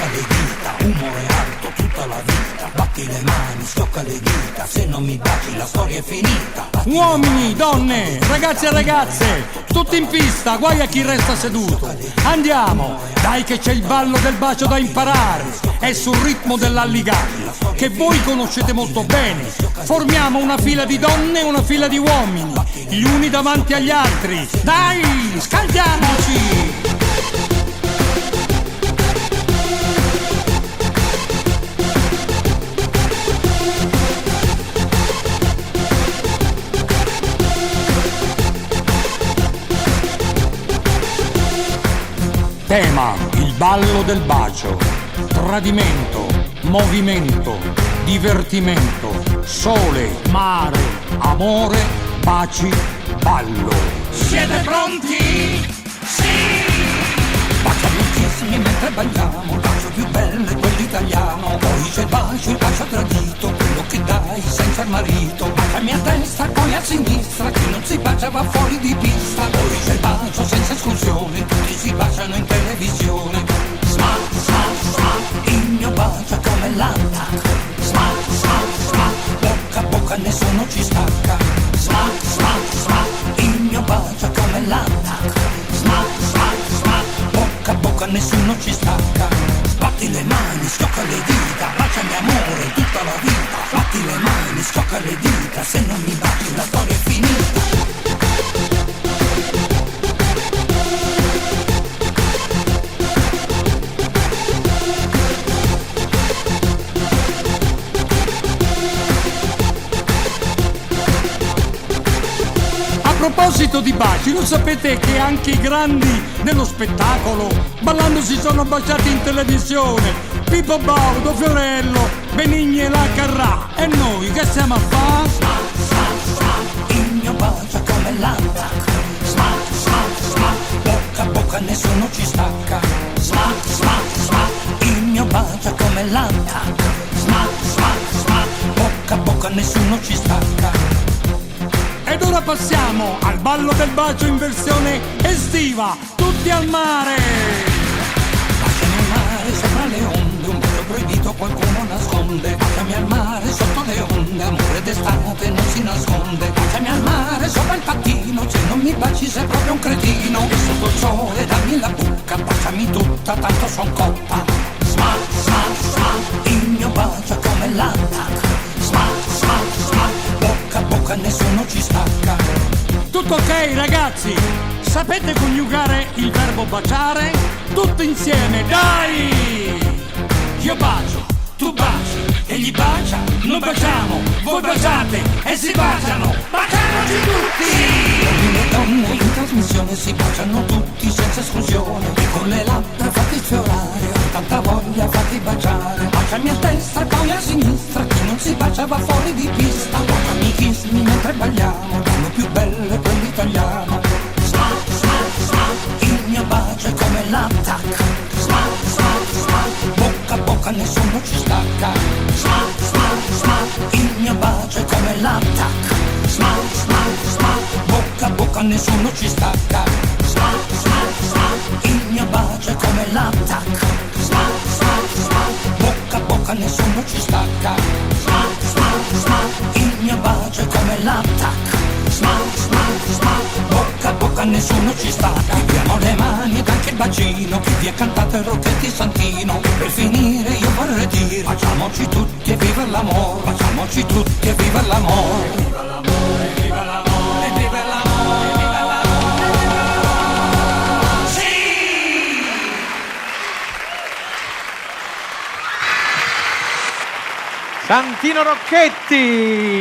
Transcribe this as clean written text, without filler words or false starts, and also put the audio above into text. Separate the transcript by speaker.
Speaker 1: schiocca le dita, umore alto tutta la vita, batti le mani, schiocca le dita, se non mi baci la storia è finita.
Speaker 2: Uomini, donne, ragazzi e ragazze, tutti in pista, guai a chi resta seduto. Andiamo, dai che c'è il ballo del bacio da imparare, è sul ritmo dell'alligato, che voi conoscete molto bene. Formiamo una fila di donne e una fila di uomini, gli uni davanti agli altri. Dai, scaldiamoci! Tema, il ballo del bacio, tradimento, movimento, divertimento, sole, mare, amore, baci, ballo. Siete pronti? Sì!
Speaker 1: Baciami tantissimi mentre balliamo, il bacio più bello è quello italiano. Poi c'è il bacio tradito, quello che dai senza il marito. Baciami a destra, poi a sinistra, chi non si bacia va fuori di pista. Poi c'è il bacio senza esclusione, tutti si baciano in televisione. Smack, smack, smack, il mio bacio è come l'attacco. Smack, smack, smack, bocca a bocca nessuno ci stacca. Smack, smack, smack, il mio bacio è come l'attacco. Smack, smack, smack, bocca a bocca nessuno ci stacca. Batti le mani, schiocca le dita, baciami amore tutta la vita. Batti le mani, schiocca le dita, se non mi baci la storia è finita.
Speaker 2: A proposito di baci, lo sapete che anche i grandi dello spettacolo ballando si sono baciati in televisione? Pippo Baudo, Fiorello, Benigni e la Carrà. E noi che stiamo a fare?
Speaker 1: Smack, smack, smack, il mio bacio è come l'attacco. Smack, smack, smack, bocca a bocca nessuno ci stacca. Smack, smack, smack, il mio bacio è come l'attacco. Smack, smack, smack, bocca a bocca nessuno ci stacca.
Speaker 2: Ed ora passiamo al ballo del bacio in versione estiva, tutti al mare!
Speaker 1: Baciami al mare sopra le onde, un bacio proibito qualcuno nasconde. Baciami al mare sotto le onde, amore d'estate non si nasconde. Baciami al mare sopra il pattino, se non mi baci sei proprio un cretino. E sotto il sole dammi la bucca, baciami tutta, tanto son cotta. Smack, smack, smack, il mio bacio è come l'attacco. Smack, smack, smack, bocca a bocca nessuno ci stacca.
Speaker 2: Tutto ok ragazzi? Sapete coniugare il verbo baciare? Tutti insieme, dai! Io bacio, tu baci, egli bacia, noi baciamo, voi baciate e si baciano, baciamoci tutti!
Speaker 1: Uomini e donne in trasmissione si baciano tutti senza esclusione. E con le labbra fatti sfiorare, ho tanta voglia fatti baciare. Baciami a destra, poi a sinistra, chi non si bacia va fuori di pista. Baciami, kissmi mentre balliamo, quello più bello è quello italiano. Smack, smack, smack, il mio bacio è come l'attacco. Smack, smack, smack, bocca a bocca nessuno ci stacca. Smack, smack, smack, il mio bacio è come l'attacco. Smack, smack, smack, bocca a bocca nessuno ci stacca. Smack, smack, smack, il mio bacio è come l'attacco. Smack, smack, smack, bocca a bocca nessuno ci stacca. Smack, smack, smack, il mio bacio è come l'attacco. Smack, smack, smack, bocca a bocca nessuno ci stacca. Chiudiamo le mani ed anche il bacino, chi vi ha cantato il Rocchetti Santino. Per finire io vorrei dire, baciamoci tutti e viva l'amore. Baciamoci tutti e viva l'amore. Viva l'amore, viva l'amore, viva l'amore, viva l'amore. Sì!
Speaker 3: Santino Rocchetti!